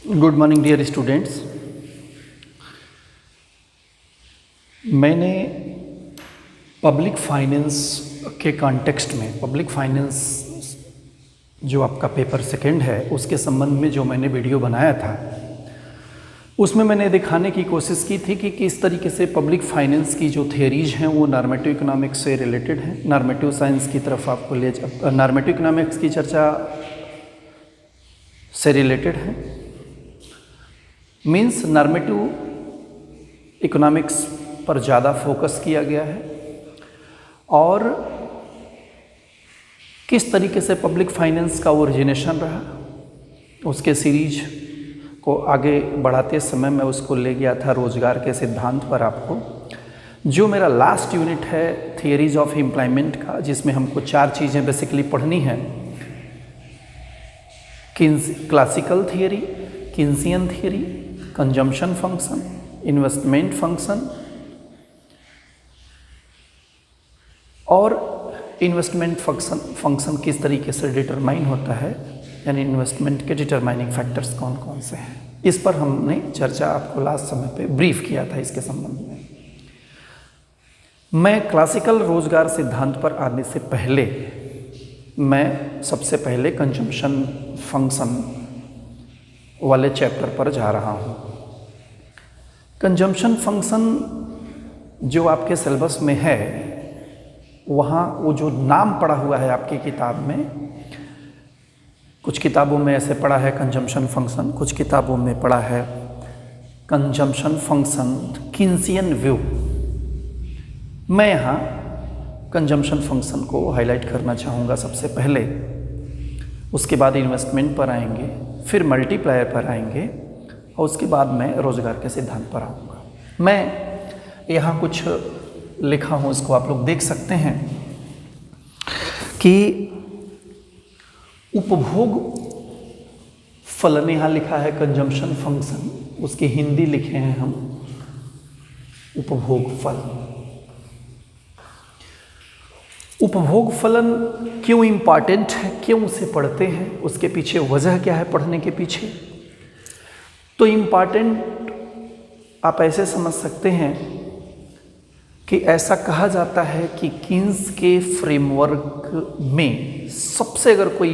Good morning dear students. मैंने public finance के context में पब्लिक फाइनेंस जो आपका पेपर सेकंड है उसके संबंध में जो मैंने वीडियो बनाया था उसमें मैंने दिखाने की कोशिश की थी कि किस तरीके से पब्लिक फाइनेंस की जो थियरीज हैं वो नॉर्मेटिव इकोनॉमिक्स से रिलेटेड हैं। नॉर्मेटिव साइंस की तरफ आपको नॉर्मेटिव इकोनॉमिक्स की चर्चा से रिलेटेड है। मीन्स नॉर्मेटिव इकोनॉमिक्स पर ज़्यादा फोकस किया गया है और किस तरीके से पब्लिक फाइनेंस का ओरिजिनेशन रहा उसके सीरीज को आगे बढ़ाते समय मैं उसको ले गया था रोजगार के सिद्धांत पर। आपको जो मेरा लास्ट यूनिट है थियरीज ऑफ एम्प्लॉयमेंट का, जिसमें हमको 4 चीज़ें बेसिकली पढ़नी है। Classical theory, Keynesian theory, consumption function, investment function और इन्वेस्टमेंट फंक्शन किस तरीके से डिटरमाइन होता है, यानी इन्वेस्टमेंट के डिटरमाइनिंग फैक्टर्स कौन कौन से हैं। इस पर हमने चर्चा आपको लास्ट समय पे ब्रीफ किया था। इसके संबंध में मैं क्लासिकल रोजगार सिद्धांत पर आने से पहले मैं सबसे पहले कंजम्पशन फंक्शन वाले चैप्टर पर जा रहा हूँ। कंजम्पशन फंक्शन जो आपके सिलेबस में है वहाँ वो जो नाम पड़ा हुआ है आपकी किताब में, कुछ किताबों में ऐसे पड़ा है कंजम्पशन फंक्शन, कुछ किताबों में पड़ा है कंजम्पशन फंक्शन किन्सियन व्यू। मैं यहाँ कंजम्पशन फंक्शन को हाईलाइट करना चाहूँगा सबसे पहले, उसके बाद इन्वेस्टमेंट पर आएंगे, फिर मल्टीप्लायर पर आएंगे और उसके बाद मैं रोजगार के सिद्धांत पर आऊँगा। मैं यहाँ कुछ लिखा हूँ, इसको आप लोग देख सकते हैं कि उपभोग फलन यहाँ लिखा है कंजम्पशन फंक्शन, उसकी हिंदी लिखे हैं हम उपभोग फल। उपभोग फलन क्यों इम्पॉर्टेंट है, क्यों उसे पढ़ते हैं, उसके पीछे वजह क्या है पढ़ने के पीछे। तो इम्पॉर्टेंट आप ऐसे समझ सकते हैं कि ऐसा कहा जाता है कि कीन्स के फ्रेमवर्क में सबसे अगर कोई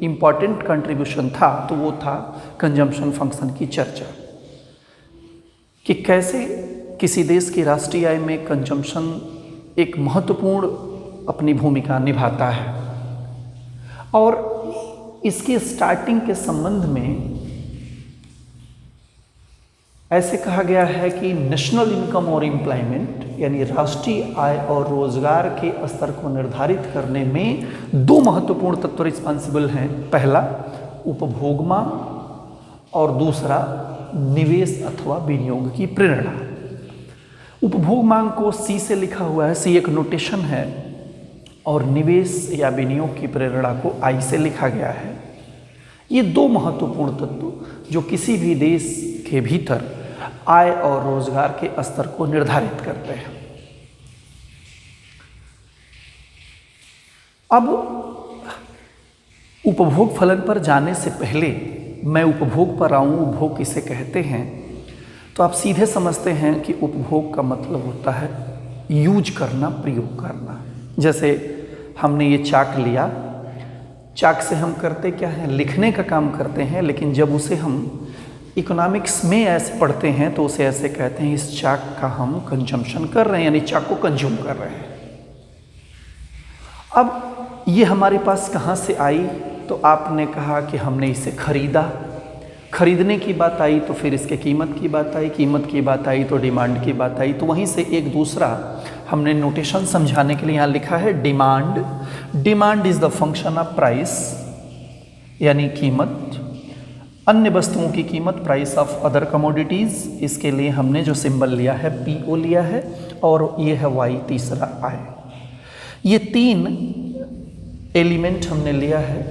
इम्पॉर्टेंट कंट्रीब्यूशन था तो वो था कंजम्पशन फंक्शन की चर्चा, कि कैसे किसी देश की राष्ट्रीय आय में कंजम्पशन एक महत्वपूर्ण अपनी भूमिका निभाता है। और इसके स्टार्टिंग के संबंध में ऐसे कहा गया है कि नेशनल इनकम और एम्प्लॉयमेंट, यानी राष्ट्रीय आय और रोजगार के स्तर को निर्धारित करने में 2 महत्वपूर्ण तत्व रिस्पॉन्सिबल हैं। पहला उपभोग मांग और दूसरा निवेश अथवा विनियोग की प्रेरणा। उपभोग मांग को सी से लिखा हुआ है, सी एक नोटेशन है, और निवेश या विनियोग की प्रेरणा को आई से लिखा गया है। ये 2 महत्वपूर्ण तत्व जो किसी भी देश के भीतर आय और रोजगार के स्तर को निर्धारित करते हैं। अब उपभोग फलन पर जाने से पहले मैं उपभोग पर आऊं, उपभोग किसे कहते हैं, तो आप सीधे समझते हैं कि उपभोग का मतलब होता है यूज करना, प्रयोग करना। जैसे हमने ये चाक लिया, चाक से हम करते क्या हैं, लिखने का काम करते हैं, लेकिन जब उसे हम इकोनॉमिक्स में ऐसे पढ़ते हैं तो उसे ऐसे कहते हैं इस चाक का हम कंजम्पशन कर रहे हैं, यानी चाक को कंज्यूम कर रहे हैं। अब ये हमारे पास कहाँ से आई, तो आपने कहा कि हमने इसे खरीदा, खरीदने की बात आई तो फिर इसके कीमत की बात आई, कीमत की बात आई तो डिमांड की बात आई। तो वहीं से एक दूसरा हमने नोटेशन समझाने के लिए यहाँ लिखा है demand. Demand is the function of price, यानी कीमत, अन्य वस्तुओं की कीमत, प्राइस ऑफ अदर कमोडिटीज़। इसके लिए हमने जो सिंबल लिया है पीओ लिया है, और ये है वाई तीसरा आई। ये 3 एलिमेंट हमने लिया है,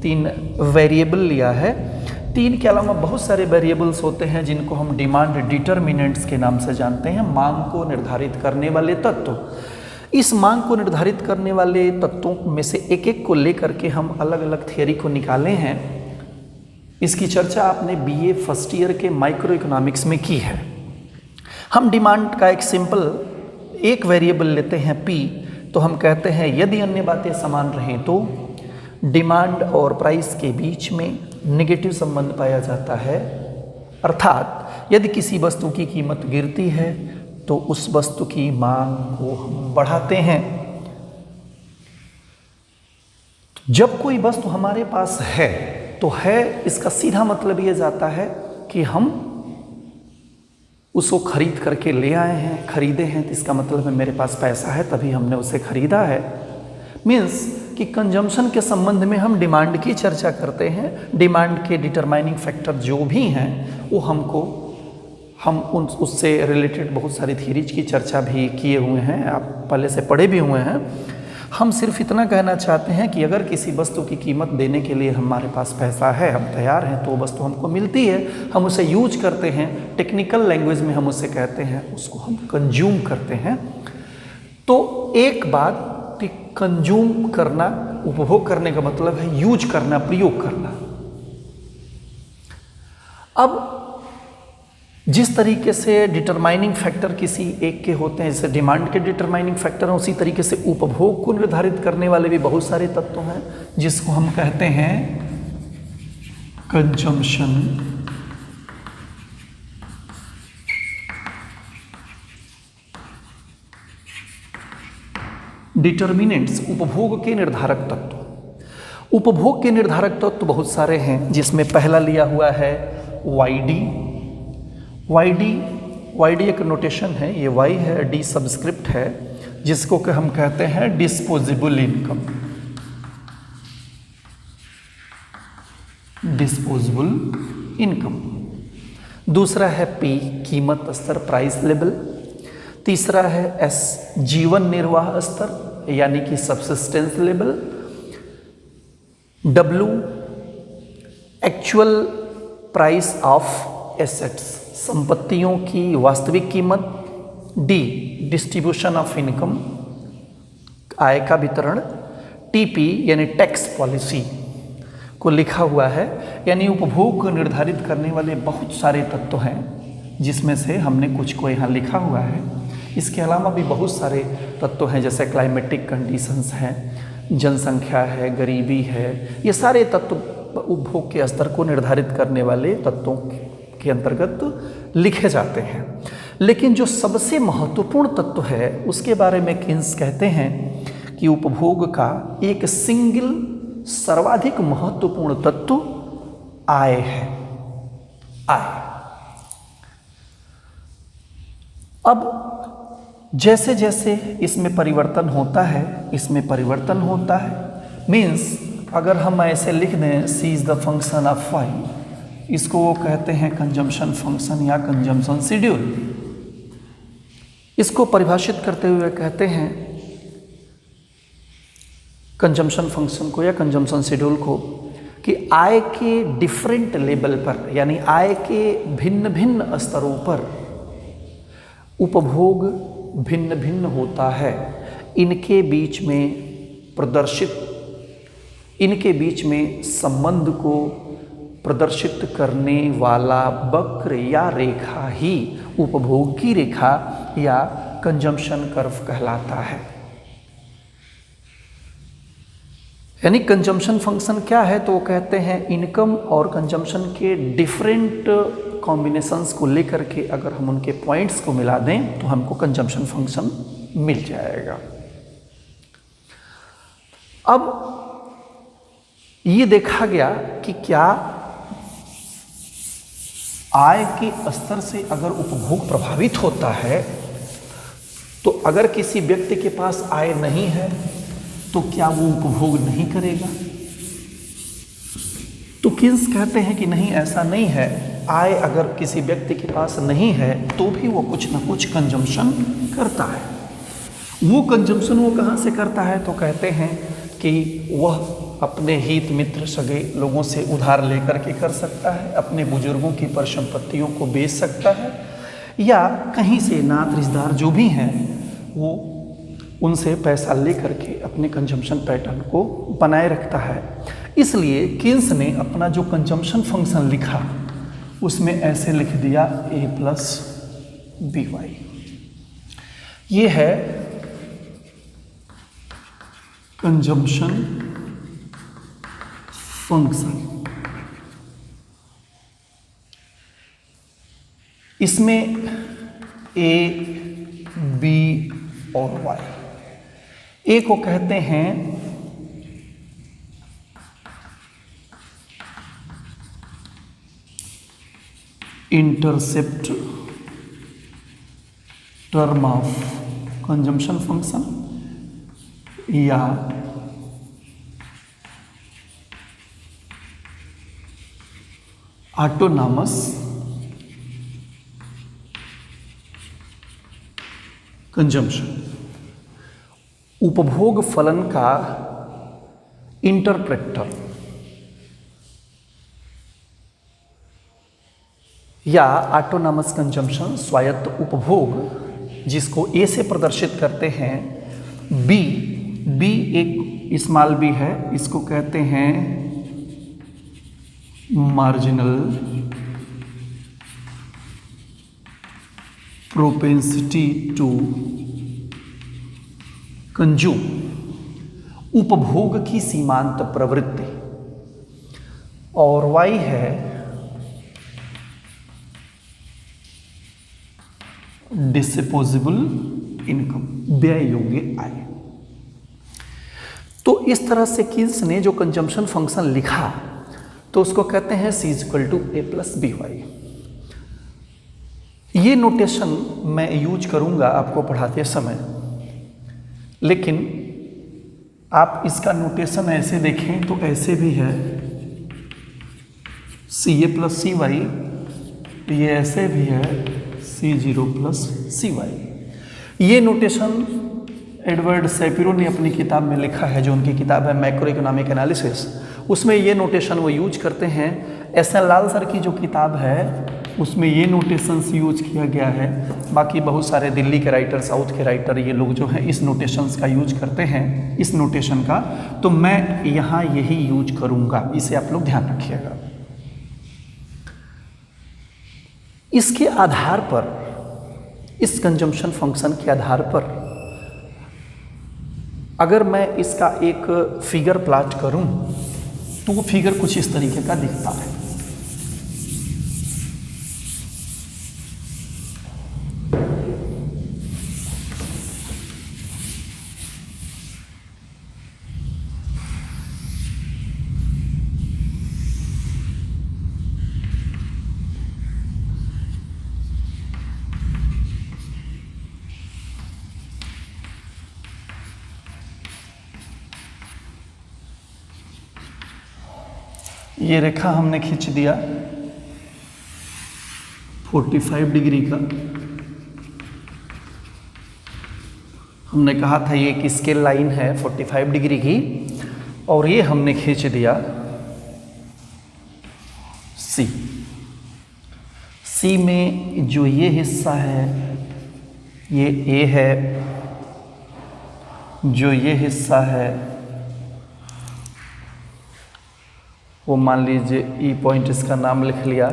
3 वेरिएबल लिया है। 3 के अलावा बहुत सारे वेरिएबल्स होते हैं जिनको हम डिमांड डिटर्मिनेंट्स के नाम से जानते हैं, मांग को निर्धारित करने वाले तत्व। इस मांग को निर्धारित करने वाले तत्वों में से एक एक को लेकर के हम अलग अलग थियरी को निकाले हैं। इसकी चर्चा आपने बीए फर्स्ट ईयर के माइक्रो इकोनॉमिक्स में की है। हम डिमांड का एक सिंपल एक वेरिएबल लेते हैं P, तो हम कहते हैं यदि अन्य बातें समान रहें तो डिमांड और प्राइस के बीच में नेगेटिव संबंध पाया जाता है। अर्थात यदि किसी वस्तु की कीमत गिरती है तो उस वस्तु की मांग को हम बढ़ाते हैं। जब कोई वस्तु हमारे पास है तो है इसका सीधा मतलब ये जाता है कि हम उसको खरीद करके ले आए हैं, खरीदे हैं, तो इसका मतलब है मेरे पास पैसा है तभी हमने उसे खरीदा है। मीन्स कि कंजम्पशन के संबंध में हम डिमांड की चर्चा करते हैं। डिमांड के डिटरमाइनिंग फैक्टर जो भी हैं वो हम उससे रिलेटेड बहुत सारी थ्योरीज की चर्चा भी किए हुए हैं, आप पहले से पढ़े भी हुए हैं। हम सिर्फ इतना कहना चाहते हैं कि अगर किसी वस्तु की कीमत देने के लिए हमारे पास पैसा है, हम तैयार हैं, तो वो वस्तु हमको मिलती है, हम उसे यूज करते हैं। टेक्निकल लैंग्वेज में हम उसे कहते हैं, उसको हम कंज्यूम करते हैं। तो एक बात कि कंज्यूम करना, उपभोग करने का मतलब है यूज करना, प्रयोग करना। अब जिस तरीके से डिटरमाइनिंग फैक्टर किसी एक के होते हैं, जैसे डिमांड के डिटरमाइनिंग फैक्टर हैं, उसी तरीके से उपभोग को निर्धारित करने वाले भी बहुत सारे तत्व हैं जिसको हम कहते हैं कंजम्पशन। डिटर्मिनेंट्स, उपभोग के निर्धारक तत्व। उपभोग के निर्धारक तत्व बहुत सारे हैं, जिसमें पहला लिया हुआ है YD एक नोटेशन है, ये Y है, D सबस्क्रिप्ट है, जिसको कि हम कहते हैं डिस्पोजेबल इनकम। Disposable income. दूसरा है P कीमत स्तर, प्राइस लेवल। तीसरा है S जीवन निर्वाह स्तर यानी कि subsistence level. W actual price of assets, संपत्तियों की वास्तविक कीमत। D डिस्ट्रीब्यूशन ऑफ इनकम, आय का वितरण। TP यानी टैक्स पॉलिसी को लिखा हुआ है, यानी उपभोग को निर्धारित करने वाले बहुत सारे तत्व हैं, जिसमें से हमने कुछ को यहाँ लिखा हुआ है। इसके अलावा भी बहुत सारे तत्व हैं, जैसे क्लाइमेटिक कंडीशंस हैं, जनसंख्या है, गरीबी है। ये सारे तत्व उपभोग के स्तर को निर्धारित करने वाले तत्वों के अंतर्गत लिखे जाते हैं। लेकिन जो सबसे महत्वपूर्ण तत्व है उसके बारे में किन्स कहते हैं कि उपभोग का एक सिंगल सर्वाधिक महत्वपूर्ण तत्व आय है। आय। अब जैसे जैसे इसमें परिवर्तन होता है, मीन्स अगर हम ऐसे लिख दें C is the function of Y, इसको वो कहते हैं कंजम्पशन फंक्शन या कंजम्पशन शेड्यूल। इसको परिभाषित करते हुए कहते हैं कंजम्पशन फंक्शन को या कंजम्पशन शेड्यूल को कि आय के डिफरेंट लेवल पर, यानी आय के भिन्न भिन्न स्तरों पर उपभोग भिन्न भिन्न होता है। इनके बीच में संबंध को प्रदर्शित करने वाला वक्र या रेखा ही उपभोग की रेखा या कंजम्पशन कर्व कहलाता है। यानी कंजम्पशन फंक्शन क्या है, तो वो कहते हैं इनकम और कंजम्पशन के डिफरेंट कॉम्बिनेशंस को लेकर के अगर हम उनके पॉइंट्स को मिला दें तो हमको कंजम्पशन फंक्शन मिल जाएगा। अब ये देखा गया कि क्या आय के स्तर से अगर उपभोग प्रभावित होता है, तो अगर किसी व्यक्ति के पास आय नहीं है तो क्या वो उपभोग नहीं करेगा? तो किन्स कहते हैं कि नहीं, ऐसा नहीं है। आय अगर किसी व्यक्ति के पास नहीं है तो भी वो कुछ ना कुछ कंजम्पशन करता है। वो कंजम्पशन वो कहाँ से करता है, तो कहते हैं कि वह अपने हित मित्र सगे लोगों से उधार लेकर के कर सकता है, अपने बुजुर्गों की परिसंपत्तियों को बेच सकता है, या कहीं से नात रिश्तेदार जो भी हैं वो उनसे पैसा लेकर के अपने कंजम्पशन पैटर्न को बनाए रखता है। इसलिए किन्स ने अपना जो कंजम्पशन फंक्शन लिखा उसमें ऐसे लिख दिया a प्लस बी वाई। ये है कंजम्पशन फंक्शन। इसमें a, b और y, a को कहते हैं intercept term of consumption function या ऑटोनॉमस कंजम्पशन, उपभोग फलन का इंटरप्रेटर या ऑटोनॉमस कंजम्पशन स्वायत्त उपभोग, जिसको ए से प्रदर्शित करते हैं। बी एक स्मॉल बी है, इसको कहते हैं मार्जिनल प्रोपेंसिटी टू कंज्यूम, उपभोग की सीमांत प्रवृत्ति। और वाई है डिस्पोजेबल इनकम, व्यय योग्य आय। तो इस तरह से किन्स ने जो कंजम्पशन फंक्शन लिखा तो उसको कहते हैं C equal to A plus B Y. ये नोटेशन मैं यूज करूंगा आपको पढ़ाते समय, लेकिन आप इसका नोटेशन ऐसे देखें तो ऐसे भी है सी ए प्लस सी वाई, ये ऐसे भी है C0 प्लस सी वाई। ये नोटेशन एडवर्ड शैपिरो ने अपनी किताब में लिखा है, जो उनकी किताब है मैक्रो इकोनॉमिक एनालिसिस, उसमें ये नोटेशन वो यूज करते हैं। एस.एन. लाल सर की जो किताब है उसमें ये नोटेशंस यूज किया गया है। बाकी बहुत सारे दिल्ली के राइटर, साउथ के राइटर, ये लोग जो हैं इस नोटेशंस का यूज करते हैं, इस नोटेशन का। तो मैं यहाँ यही यूज करूँगा, इसे आप लोग ध्यान रखिएगा। इसके आधार पर, इस कंजम्पशन फंक्शन के आधार पर अगर मैं इसका एक फिगर प्लॉट करूं तो वो फिगर कुछ इस तरीके का दिखता है। ये रेखा हमने खींच दिया 45 डिग्री का। हमने कहा था ये एक स्केल लाइन है 45 डिग्री की, और ये हमने खींच दिया सी। सी में जो ये हिस्सा है ये ए है, जो ये हिस्सा है वो मान लीजिए ई पॉइंट, इसका नाम लिख लिया।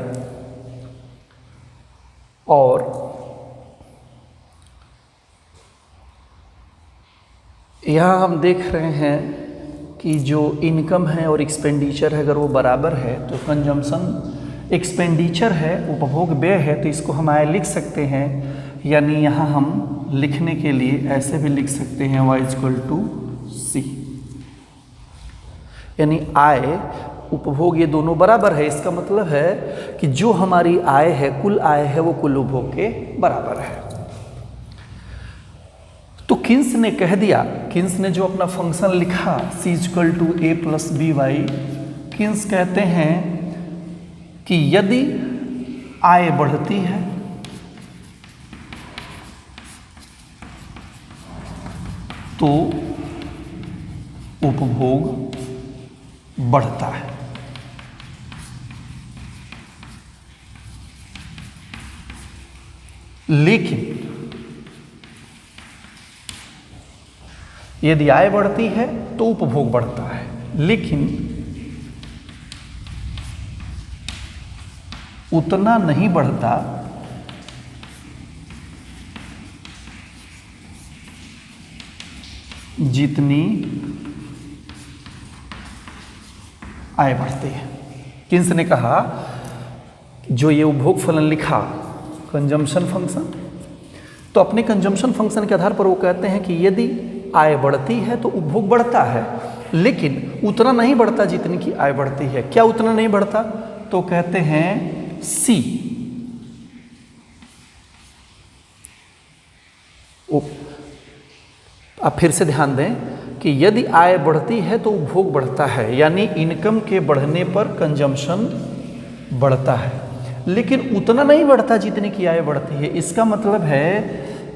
और यहाँ हम देख रहे हैं कि जो इनकम है और एक्सपेंडिचर है, अगर वो बराबर है तो कंजम्पशन एक्सपेंडिचर है, उपभोग व्यय है, तो इसको हम आय लिख सकते हैं। यानी यहाँ हम लिखने के लिए ऐसे भी लिख सकते हैं y इक्वल टू सी, यानी आय उपभोग ये दोनों बराबर है। इसका मतलब है कि जो हमारी आय है, कुल आय है, वो कुल उपभोग के बराबर है। तो किन्स ने कह दिया, किन्स ने जो अपना फंक्शन लिखा C equal to A plus B Y, Keynes कहते हैं कि यदि आय बढ़ती है तो उपभोग बढ़ता है। लेकिन यदि आय बढ़ती है तो उपभोग बढ़ता है, लेकिन उतना नहीं बढ़ता जितनी आय बढ़ती है। किन्स ने कहा, जो ये उपभोग फलन लिखा कंजम्पशन फंक्शन, तो अपने कंजम्पशन फंक्शन के आधार पर वो कहते हैं कि यदि आय बढ़ती है तो उपभोग बढ़ता है, लेकिन उतना नहीं बढ़ता जितनी की आय बढ़ती है। क्या उतना नहीं बढ़ता? तो कहते हैं सी। अब फिर से ध्यान दें कि यदि आय बढ़ती है तो उपभोग बढ़ता है, यानी इनकम के बढ़ने पर कंजम्पशन बढ़ता है, लेकिन उतना नहीं बढ़ता जितनी की आय बढ़ती है। इसका मतलब है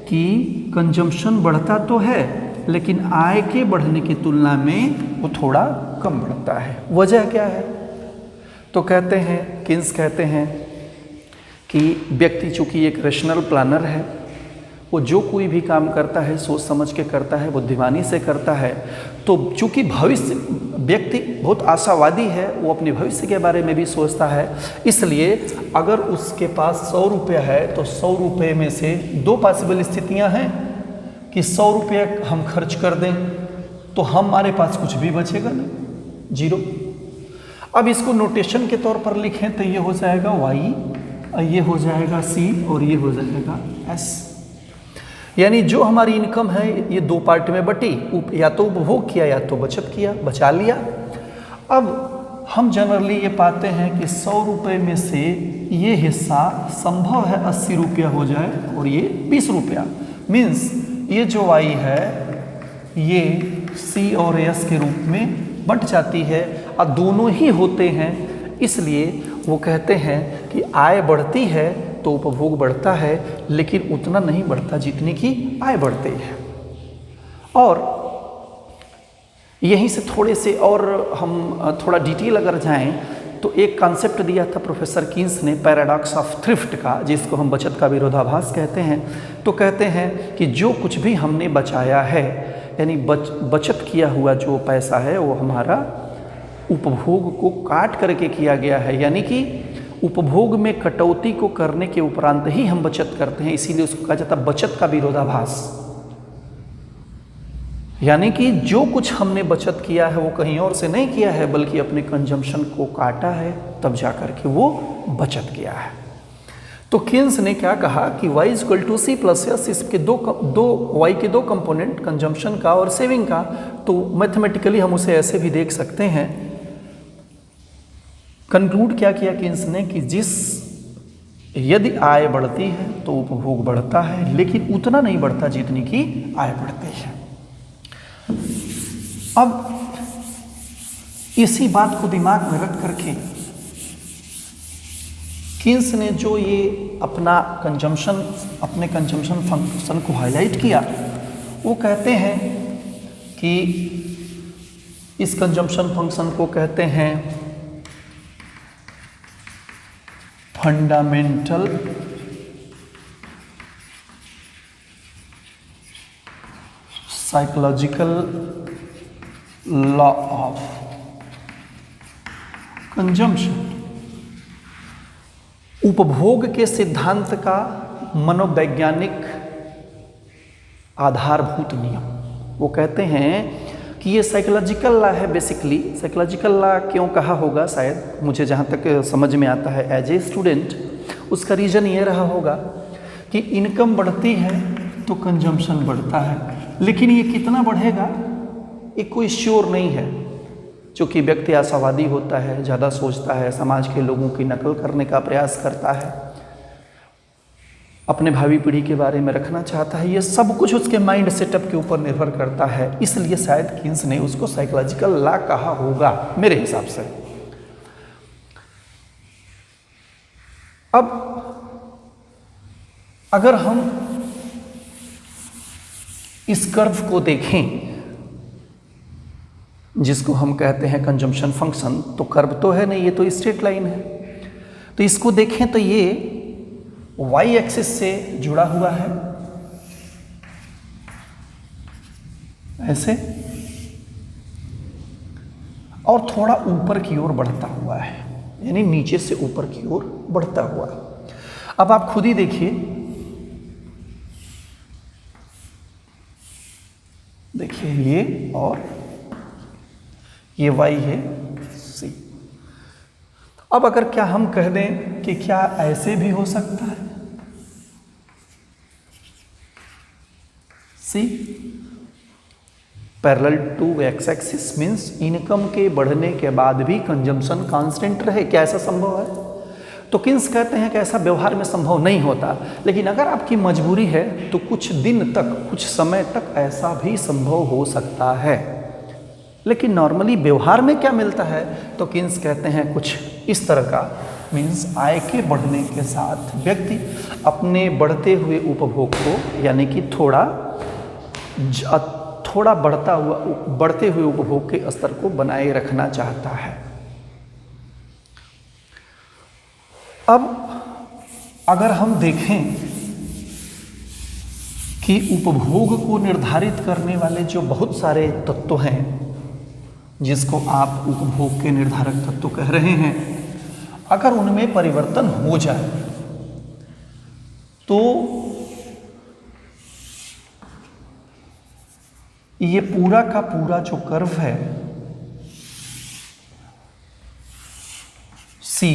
कि कंजम्पशन बढ़ता तो है, लेकिन आय के बढ़ने की तुलना में वो थोड़ा कम बढ़ता है। वजह क्या है? तो कहते हैं, किन्स कहते हैं कि व्यक्ति चूंकि एक रेशनल प्लानर है, वो जो कोई भी काम करता है सोच समझ के करता है, बुद्धिमानी से करता है। तो चूंकि भविष्य, व्यक्ति बहुत आशावादी है, वो अपने भविष्य के बारे में भी सोचता है, इसलिए अगर उसके पास 100 रुपया है तो 100 रुपये में से दो पॉसिबल स्थितियां हैं कि 100 रुपया हम खर्च कर दें तो हमारे पास कुछ भी बचेगा ना, जीरो। अब इसको नोटेशन के तौर पर लिखें तो ये हो जाएगा वाई, ये हो जाएगा सी और ये हो जाएगा एस। यानी जो हमारी इनकम है ये दो पार्ट में बटी, या तो उपभोग किया या तो बचत किया, बचा लिया। अब हम जनरली ये पाते हैं कि 100 रुपये में से ये हिस्सा संभव है 80 रुपया हो जाए और ये 20 रुपया। मीन्स ये जो आई है ये सी और एस के रूप में बट जाती है, और दोनों ही होते हैं। इसलिए वो कहते हैं कि आय बढ़ती है तो उपभोग बढ़ता है, लेकिन उतना नहीं बढ़ता जितनी की आय बढ़ती है। और यहीं से थोड़े से और हम थोड़ा डिटेल अगर जाएं तो एक कॉन्सेप्ट दिया था प्रोफेसर किन्स ने पैराडॉक्स ऑफ थ्रिफ्ट का, जिसको हम बचत का विरोधाभास कहते हैं। तो कहते हैं कि जो कुछ भी हमने बचाया है, यानी बचत किया हुआ जो पैसा है वो हमारा उपभोग को काट करके किया गया है, यानी कि उपभोग में कटौती को करने के उपरांत ही हम बचत करते हैं। इसीलिए उसको कहा जाता है बचत का विरोधाभास। यानी कि जो कुछ हमने बचत किया है वो कहीं और से नहीं किया है, बल्कि अपने कंजम्पशन को काटा है, तब जा करके वो बचत किया है। तो किन्स ने क्या कहा कि y = c + s, इसके y के दो कंपोनेंट, कंजम्पशन का और सेविंग का। तो मैथमेटिकली हम उसे ऐसे भी देख सकते हैं। कंक्लूड क्या किया किन्स ने कि यदि आय बढ़ती है तो उपभोग बढ़ता है, लेकिन उतना नहीं बढ़ता जितनी की आय बढ़ती है। अब इसी बात को दिमाग में रख करके किन्स ने जो ये अपने कंजम्पशन फंक्शन को हाईलाइट किया, वो कहते हैं कि इस कंजम्पशन फंक्शन को कहते हैं fundamental psychological law of consumption. उपभोग के सिद्धांत का मनोवैज्ञानिक आधारभूत नियम। वो कहते हैं कि ये साइकोलॉजिकल लॉ है। बेसिकली साइकोलॉजिकल लॉ क्यों कहा होगा, शायद मुझे जहाँ तक समझ में आता है एज ए स्टूडेंट, उसका रीज़न ये रहा होगा कि इनकम बढ़ती है तो कंजम्पशन बढ़ता है, लेकिन ये कितना बढ़ेगा ये कोई श्योर नहीं है। चूँकि व्यक्ति आशावादी होता है, ज़्यादा सोचता है, समाज के लोगों की नकल करने का प्रयास करता है, अपने भावी पीढ़ी के बारे में रखना चाहता है, ये सब कुछ उसके माइंड सेटअप के ऊपर निर्भर करता है। इसलिए शायद किन्स ने उसको साइकोलॉजिकल लॉ कहा होगा मेरे हिसाब से। अब अगर हम इस कर्व को देखें जिसको हम कहते हैं कंजम्पशन फंक्शन, तो कर्व तो है नहीं, ये तो स्ट्रेट लाइन है। तो इसको देखें तो ये y एक्सिस से जुड़ा हुआ है ऐसे, और थोड़ा ऊपर की ओर बढ़ता हुआ है, यानी नीचे से ऊपर की ओर बढ़ता हुआ। अब आप खुद ही देखिए, देखिए ये और ये y है c। अब अगर क्या हम कह दें कि क्या ऐसे भी हो सकता है, c parallel to x axis means income के बढ़ने के बाद भी कंजम्पशन कांस्टेंट रहे, क्या ऐसा संभव है? तो किन्स कहते हैं कि ऐसा व्यवहार में संभव नहीं होता, लेकिन अगर आपकी मजबूरी है तो कुछ दिन तक, कुछ समय तक ऐसा भी संभव हो सकता है। लेकिन नॉर्मली व्यवहार में क्या मिलता है, तो किन्स कहते हैं कुछ इस तरह का, मीन्स आय के बढ़ने के साथ व्यक्ति अपने बढ़ते हुए उपभोग को, यानी कि थोड़ा बढ़ते हुए उपभोग के स्तर को बनाए रखना चाहता है। अब अगर हम देखें कि उपभोग को निर्धारित करने वाले जो बहुत सारे तत्व हैं, जिसको आप उपभोग के निर्धारक तत्व कह रहे हैं, अगर उनमें परिवर्तन हो जाए तो ये पूरा का पूरा जो कर्व है C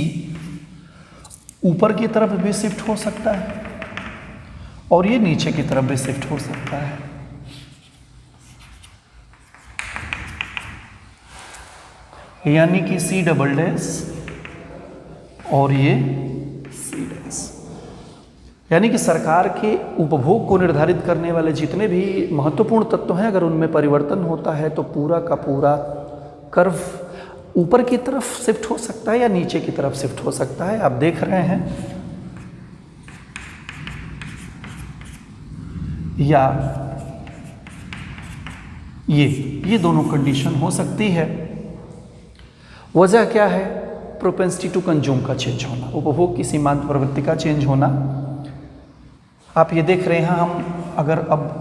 ऊपर की तरफ भी शिफ्ट हो सकता है और ये नीचे की तरफ भी शिफ्ट हो सकता है। यानी कि C डबल डैश और ये C डैश, यानी कि सरकार के उपभोग को निर्धारित करने वाले जितने भी महत्वपूर्ण तत्व हैं, अगर उनमें परिवर्तन होता है तो पूरा का पूरा कर्व ऊपर की तरफ शिफ्ट हो सकता है या नीचे की तरफ शिफ्ट हो सकता है। आप देख रहे हैं, या ये दोनों कंडीशन हो सकती है। वजह क्या है? प्रोपेंसिटी टू कंज्यूम का चेंज होना, उपभोग की सीमांत प्रवृत्ति का चेंज होना। आप ये देख रहे हैं, हम अगर अब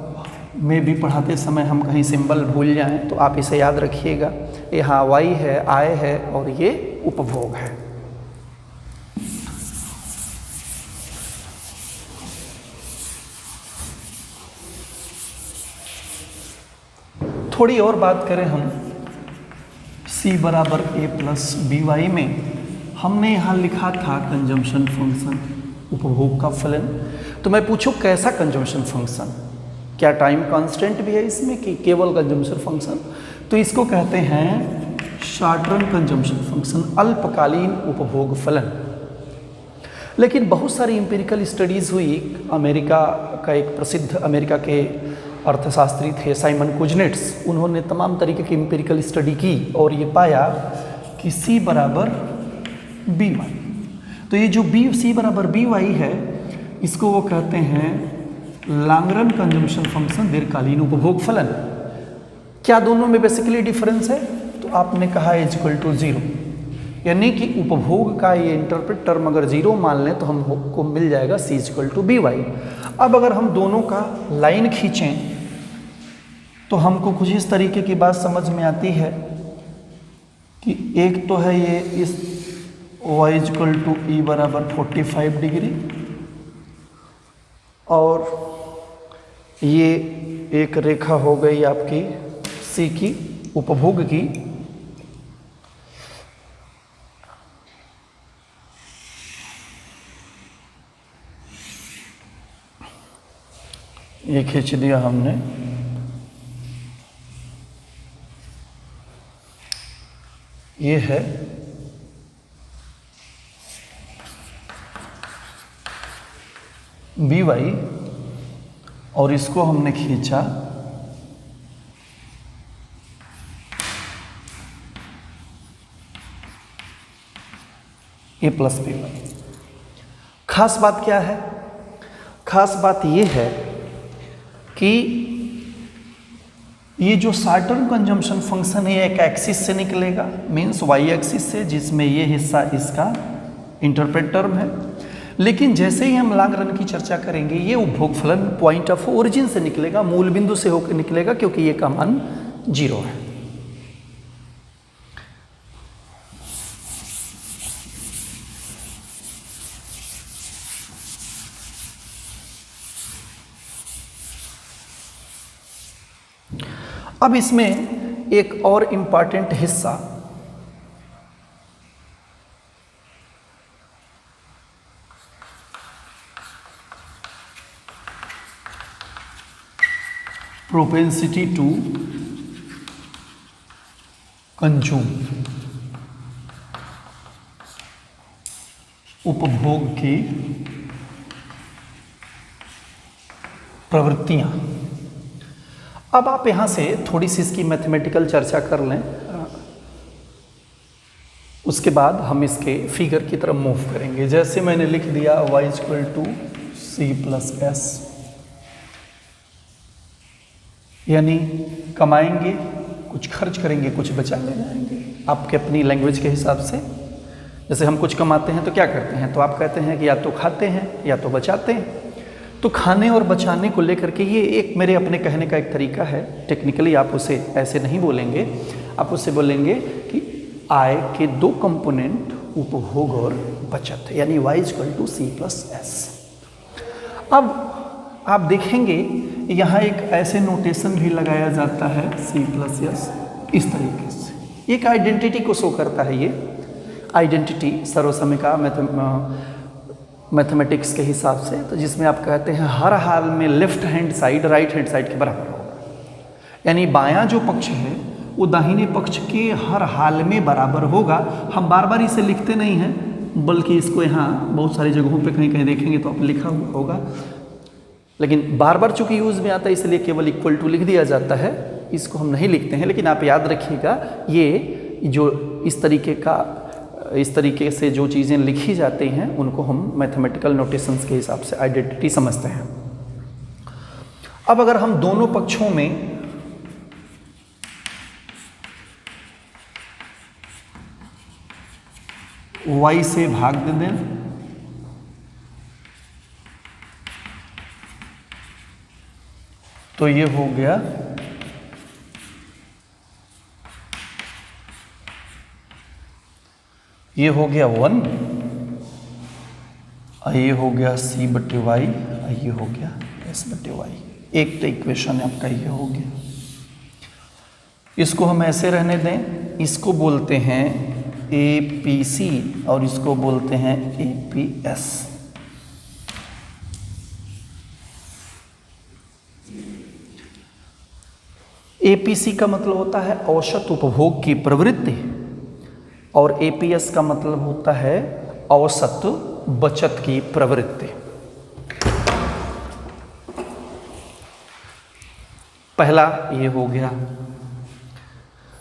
में भी पढ़ाते समय हम कहीं सिंबल भूल जाएं तो आप इसे याद रखिएगा। यहाँ y है, आय है और ये उपभोग है। थोड़ी और बात करें हम c बराबर a प्लस बी वाई में, हमने यहाँ लिखा था कंजम्पशन फंक्शन, उपभोग का फलन। तो मैं पूछूं कैसा कंजम्पशन फंक्शन, क्या टाइम कांस्टेंट भी है इसमें कि केवल कंजम्पशन फंक्शन? तो इसको कहते हैं शॉर्ट रन कंजम्पशन फंक्शन, अल्पकालीन उपभोग फलन। लेकिन बहुत सारी एम्पिरिकल स्टडीज़ हुई। अमेरिका का एक प्रसिद्ध अमेरिका के अर्थशास्त्री थे साइमन कुजनेट्स, उन्होंने तमाम तरीके की एम्पिरिकल स्टडी की और ये पाया कि C बराबर बी वाई। तो ये जो C बराबर बी वाई है, इसको वो कहते हैं लॉन्ग रन कंजम्पशन फंक्शन, दीर्घकालीन उपभोग फलन। क्या दोनों में बेसिकली डिफरेंस है? तो आपने कहा इज इक्वल टू 0, यानी कि उपभोग का ये इंटरप्रेट टर्म अगर 0 मान लें तो हमको मिल जाएगा C is equal to B Y. अब अगर हम दोनों का लाइन खींचें तो हमको कुछ इस तरीके की बात समझ में आती है कि एक तो है ये इस y is equal to E बराबर 45 डिग्री, और ये एक रेखा हो गई आपकी C की, उपभोग की। ये खींच दिया हमने, ये है बी वाई, और इसको हमने खींचा ए प्लस बी वाई। खास बात क्या है? खास बात ये है कि ये जो शॉर्ट टर्म कंजम्पशन फंक्शन है एक एक्सिस से निकलेगा, मीन्स वाई एक्सिस से, जिसमें ये हिस्सा इसका इंटरप्रेट टर्म है। लेकिन जैसे ही हम लॉन्ग रन की चर्चा करेंगे ये उपभोग फलन पॉइंट ऑफ ओरिजिन से निकलेगा, मूल बिंदु से होकर निकलेगा, क्योंकि ये का मान 0 है। अब इसमें एक और इम्पॉर्टेंट हिस्सा प्रोपेंसिटी टू कंज्यूम, उपभोग की प्रवृत्तियां। अब आप यहां से थोड़ी सी इसकी मैथमेटिकल चर्चा कर लें, उसके बाद हम इसके फिगर की तरफ मूव करेंगे। जैसे मैंने लिख दिया y = c+s, यानी कमाएंगे, कुछ खर्च करेंगे, कुछ बचा ले जाएंगे, आपके अपनी लैंग्वेज के हिसाब से। जैसे हम कुछ कमाते हैं तो क्या करते हैं, तो आप कहते हैं कि या तो खाते हैं या तो बचाते हैं। तो खाने और बचाने को लेकर के ये एक मेरे अपने कहने का एक तरीका है। टेक्निकली आप उसे ऐसे नहीं बोलेंगे, आप उससे बोलेंगे कि आय के दो कंपोनेंट उपभोग और बचत, यानी y = c+s। अब आप देखेंगे यहाँ एक ऐसे नोटेशन भी लगाया जाता है c+s, इस तरीके से एक आइडेंटिटी को शो करता है। ये आइडेंटिटी सर्वसमिका मैथमेटिक्स के हिसाब से, तो जिसमें आप कहते हैं हर हाल में left hand side right hand side के बराबर होगा, यानी बायां जो पक्ष है वो दाहिने पक्ष के हर हाल में बराबर होगा। हम बार बार इसे लिखते नहीं हैं, बल्कि इसको यहाँ बहुत सारी जगहों पे कहीं कहीं देखेंगे तो आप लिखा हुआ होगा, लेकिन बार बार चूंकि यूज़ में आता है इसलिए केवल इक्वल टू लिख दिया जाता है, इसको हम नहीं लिखते हैं। लेकिन आप याद रखिएगा ये जो इस तरीके से जो चीज़ें लिखी जाती हैं उनको हम मैथमेटिकल नोटेशंस के हिसाब से आइडेंटिटी समझते हैं। अब अगर हम दोनों पक्षों में y से भाग दे दें तो ये हो गया ये हो गया 1, ये हो गया c/y, ये हो गया s/y। एक तो इक्वेशन आपका ये हो गया। इसको हम ऐसे रहने दें, इसको बोलते हैं APC और इसको बोलते हैं APS। APC का मतलब होता है औसत उपभोग की प्रवृत्ति और APS का मतलब होता है औसत बचत की प्रवृत्ति। पहला ये हो गया।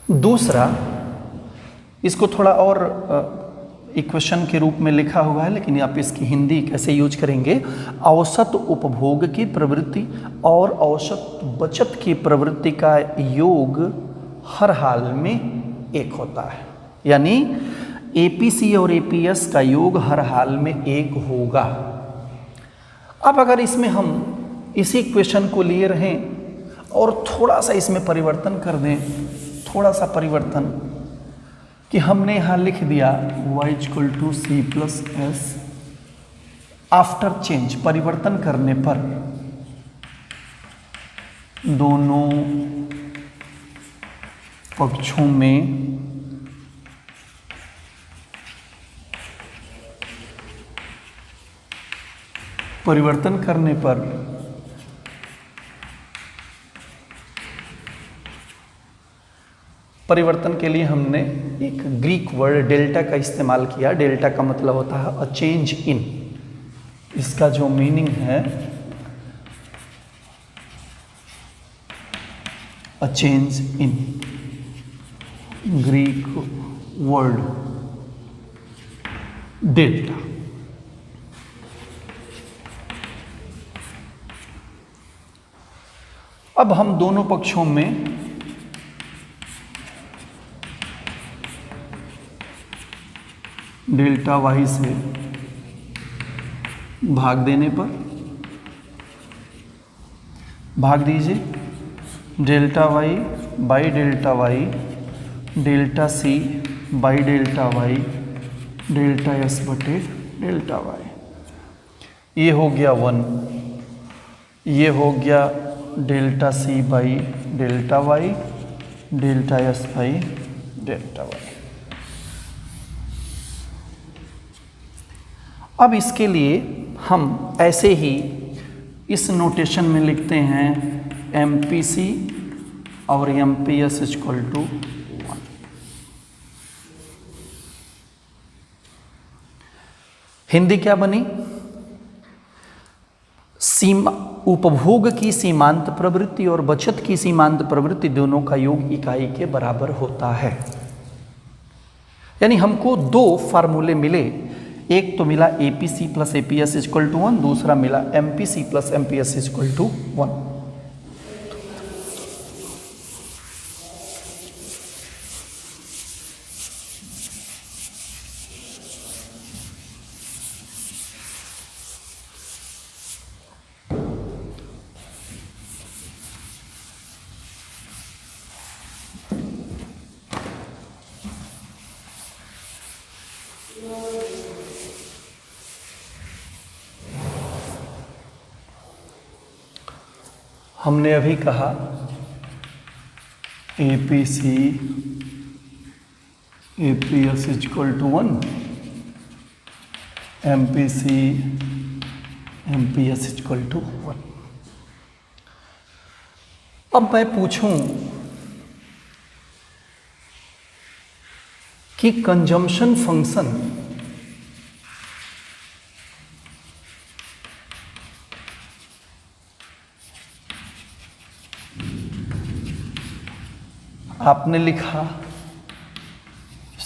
दूसरा, इसको थोड़ा और इक्वेशन के रूप में लिखा हुआ है, लेकिन आप इसकी हिंदी कैसे यूज करेंगे, औसत उपभोग की प्रवृत्ति और औसत बचत की प्रवृत्ति का योग हर हाल में एक होता है, यानी APC और APS का योग हर हाल में एक होगा। अब अगर इसमें हम इसी इक्वेशन को लिए रहें और थोड़ा सा इसमें परिवर्तन कर दें, थोड़ा सा परिवर्तन, कि हमने यहाँ लिख दिया y = c+s, आफ्टर चेंज, परिवर्तन करने पर दोनों पक्षों में परिवर्तन करने पर परिवर्तन के लिए हमने एक ग्रीक वर्ड डेल्टा का इस्तेमाल किया। डेल्टा का मतलब होता है अ चेंज इन। इसका जो मीनिंग है a change in, Greek word delta. अब हम दोनों पक्षों में डेल्टा y से भाग देने पर भाग दीजिए delta Y by delta Y, delta C by delta Y, delta S बटे डेल्टा वाई। ये हो गया 1, ये हो गया delta C by delta Y, delta S by delta Y. अब इसके लिए हम ऐसे ही इस नोटेशन में लिखते हैं एम पी सी और M P S equal to 1। Hindi क्या बनी? सीमा उपभोग की सीमांत प्रवृत्ति और बचत की सीमांत प्रवृत्ति दोनों का योग इकाई के बराबर होता है। यानी हमको दो फार्मूले मिले, एक तो मिला APC plus APS equal to 1, दूसरा मिला MPC plus MPS equal to 1। हमने अभी कहा APC APS equal to 1, MPC MPS equal to 1। अब मैं पूछूं कि कंजम्पशन फंक्शन आपने लिखा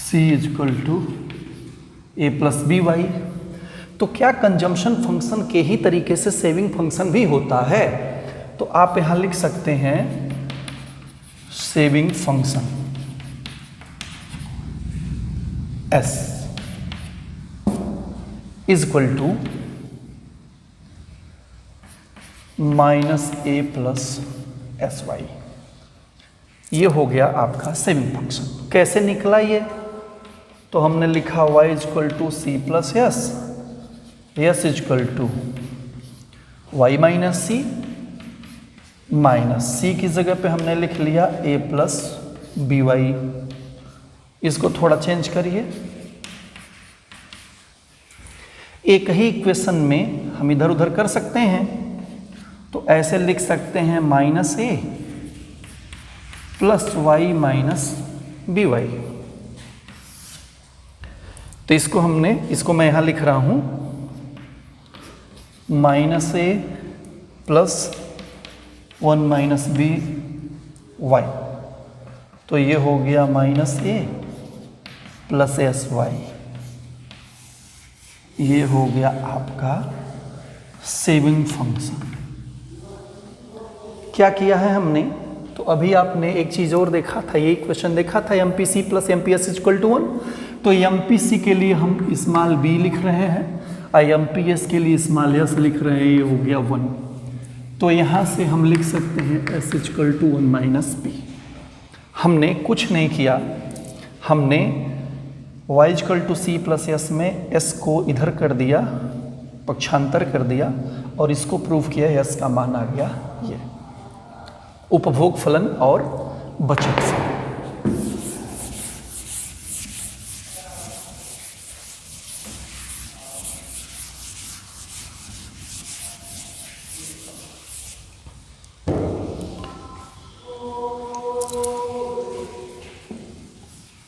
C equal to A plus B Y, तो क्या कंजम्पशन फंक्शन के ही तरीके से सेविंग फंक्शन भी होता है? तो आप यहां लिख सकते हैं saving function S is equal to minus A plus S Y. ये हो गया आपका सेविंग फंक्शन। कैसे निकला ये? तो हमने लिखा y equal to C plus S, S equal to Y minus C, minus C की जगह पे हमने लिख लिया a प्लस बी वाई। इसको थोड़ा चेंज करिए, एक ही इक्वेशन में हम इधर उधर कर सकते हैं, तो ऐसे लिख सकते हैं minus A plus Y minus B Y. तो इसको मैं यहां लिख रहा हूं minus A plus 1 minus B Y. तो ये हो गया minus A plus S Y. ये हो गया आपका सेविंग फंक्शन। क्या किया है हमने? तो अभी आपने एक चीज और देखा था, ये इक्वेशन देखा था M P C plus M P S equal to 1। तो एम पी सी के लिए हम स्मॉल बी लिख रहे हैं और एम पी एस के लिए स्मॉल एस लिख रहे हैं, ये हो गया 1। तो यहाँ से हम लिख सकते हैं S equal to 1 minus B. हमने कुछ नहीं किया, हमने y equal to C plus S में s को इधर कर दिया, पक्षांतर कर दिया और इसको प्रूव किया, s का मान आ गया ये उपभोग फलन और बचत फलन।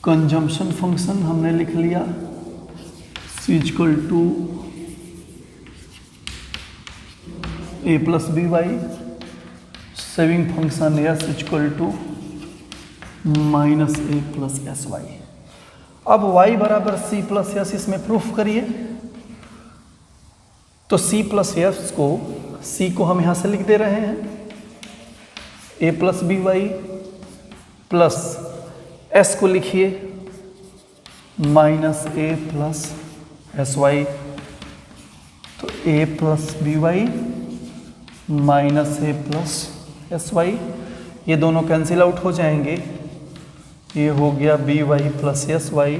कंजम्पशन फंक्शन हमने लिख लिया C equal to A plus B Y. Saving function S equal to minus A plus S Y. अब y बराबर C प्लस एस इसमें प्रूफ करिए। तो C प्लस एस को, C को हम यहां से लिख दे रहे हैं A plus B Y plus S को लिखिए minus A plus S Y. तो a plus B Y minus A plus S Y, ये दोनों कैंसिल आउट हो जाएंगे। ये हो गया B Y plus S Y,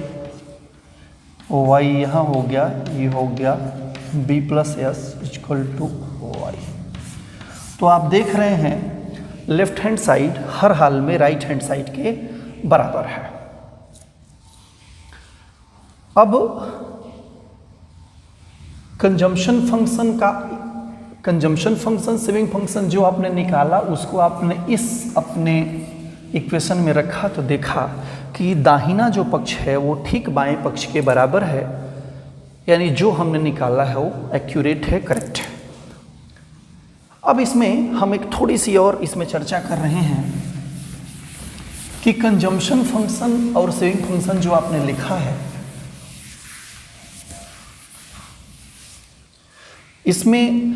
Y यहाँ हो गया, ये हो गया B plus S equal to Y. तो आप देख रहे हैं लेफ्ट हैंड साइड हर हाल में राइट हैंड साइड के बराबर है। अब कंजम्पशन फंक्शन सेविंग फंक्शन जो आपने निकाला उसको आपने इस अपने इक्वेशन में रखा तो देखा कि दाहिना जो पक्ष है वो ठीक बाएं पक्ष के बराबर है, यानी जो हमने निकाला है वो एक्यूरेट है, करेक्ट है। अब इसमें हम एक थोड़ी सी और इसमें चर्चा कर रहे हैं कि कंजम्पशन फंक्शन और सेविंग फंक्शन जो आपने लिखा है, इसमें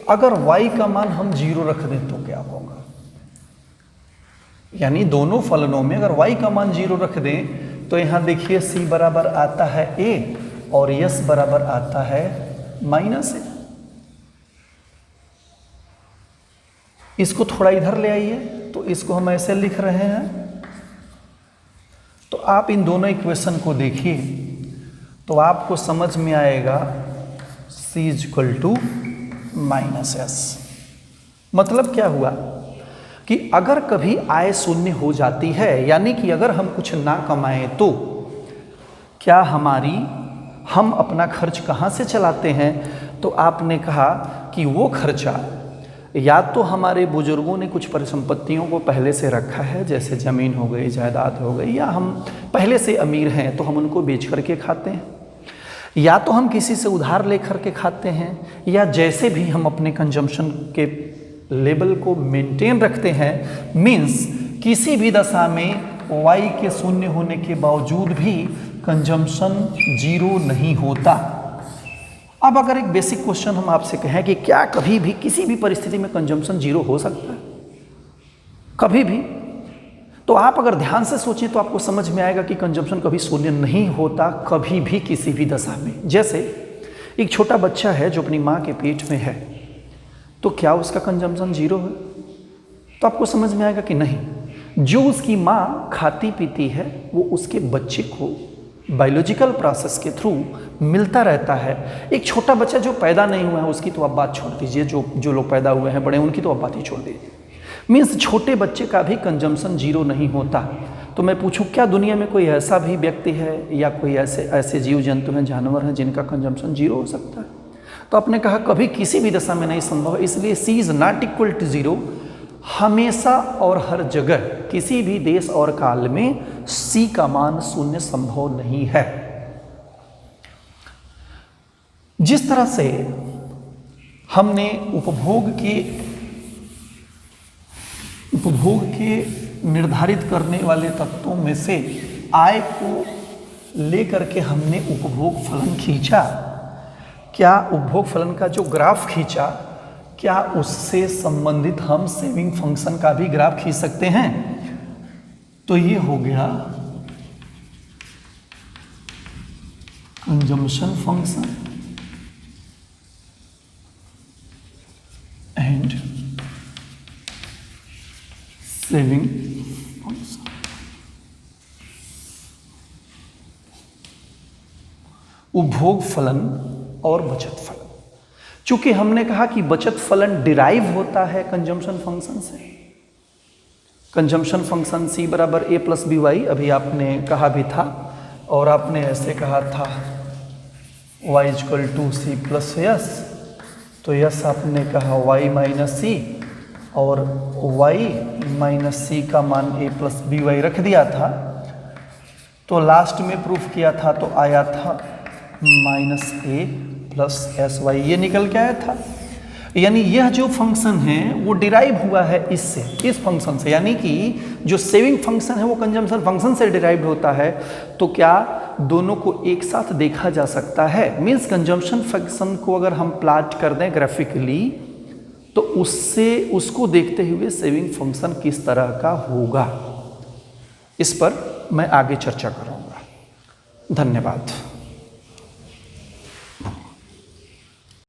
अगर y का मान हम 0 रख दें तो क्या होगा? यानी दोनों फलनों में अगर y का मान 0 रख दें तो यहां देखिए c बराबर आता है a और s बराबर आता है माइनस a। इसको थोड़ा इधर ले आइए, तो इसको हम ऐसे लिख रहे हैं। तो आप इन दोनों इक्वेशन को देखिए तो आपको समझ में आएगा c equal to minus S. मतलब क्या हुआ कि अगर कभी आय शून्य हो जाती है, यानी कि अगर हम कुछ ना कमाएं तो क्या हम अपना खर्च कहाँ से चलाते हैं? तो आपने कहा कि वो खर्चा या तो हमारे बुजुर्गों ने कुछ परिसंपत्तियों को पहले से रखा है, जैसे ज़मीन हो गई, जायदाद हो गई, या हम पहले से अमीर हैं तो हम उनको बेच करके खाते हैं, या तो हम किसी से उधार लेकर के खाते हैं, या जैसे भी हम अपने कंजम्पशन के लेवल को मेंटेन रखते हैं। मीन्स किसी भी दशा में y के शून्य होने के बावजूद भी कंजम्पशन 0 नहीं होता। अब अगर एक बेसिक क्वेश्चन हम आपसे कहें कि क्या कभी भी किसी भी परिस्थिति में कंजम्पशन 0 हो सकता है? कभी भी? तो आप अगर ध्यान से सोचें तो आपको समझ में आएगा कि कंजम्पशन कभी शून्य नहीं होता, कभी भी किसी भी दशा में। जैसे एक छोटा बच्चा है जो अपनी माँ के पेट में है, तो क्या उसका कंजम्पशन 0 है? तो आपको समझ में आएगा कि नहीं। जो उसकी माँ खाती पीती है वो उसके बच्चे को बायोलॉजिकल प्रोसेस के थ्रू मिलता रहता है। एक छोटा बच्चा जो पैदा नहीं हुआ है उसकी तो आप बात छोड़ दीजिए, जो लोग पैदा हुए हैं बड़े, उनकी तो आप बात ही छोड़ दीजिए। मीन्स छोटे बच्चे का भी कंजम्पशन 0 नहीं होता। तो मैं पूछूं क्या दुनिया में कोई ऐसा भी व्यक्ति है या कोई ऐसे जीव जंतु हैं, जानवर हैं जिनका कंजम्पशन 0 हो सकता है? तो आपने कहा कभी किसी भी दशा में नहीं संभव है, इसलिए C is not equal to 0। हमेशा और हर जगह किसी भी देश और काल में C का मान 0 संभव नहीं है। जिस तरह से हमने उपभोग के निर्धारित करने वाले तत्वों में से आय को लेकर के हमने उपभोग फलन खींचा, क्या उपभोग फलन का जो ग्राफ खींचा, क्या उससे संबंधित हम सेविंग फंक्शन का भी ग्राफ खींच सकते हैं? तो ये हो गया consumption function and saving function. उपभोग फलन और बचत फलन। चूंकि हमने कहा कि बचत फलन डिराइव होता है कंजम्पशन फंक्शन से। कंजम्पशन फंक्शन C बराबर a प्लस बी वाई अभी आपने कहा भी था, और आपने ऐसे कहा था y equal to C plus S. तो यस आपने कहा y माइनस सी, और y माइनस सी का मान a प्लस बी वाई रख दिया था। तो लास्ट में प्रूफ किया था तो आया था minus a plus S Y, ये निकल के आया था। यानी यह जो फंक्शन है वो डिराइव हुआ है इससे, इस फंक्शन से। यानी कि जो सेविंग फंक्शन है वो कंजम्पशन फंक्शन से डिराइव होता है। तो क्या दोनों को एक साथ देखा जा सकता है? मीन्स कंजम्पशन फंक्शन को अगर हम प्लॉट कर दें ग्राफिकली तो उसको देखते हुए सेविंग फंक्शन किस तरह का होगा, इस पर मैं आगे चर्चा करूँगा। धन्यवाद।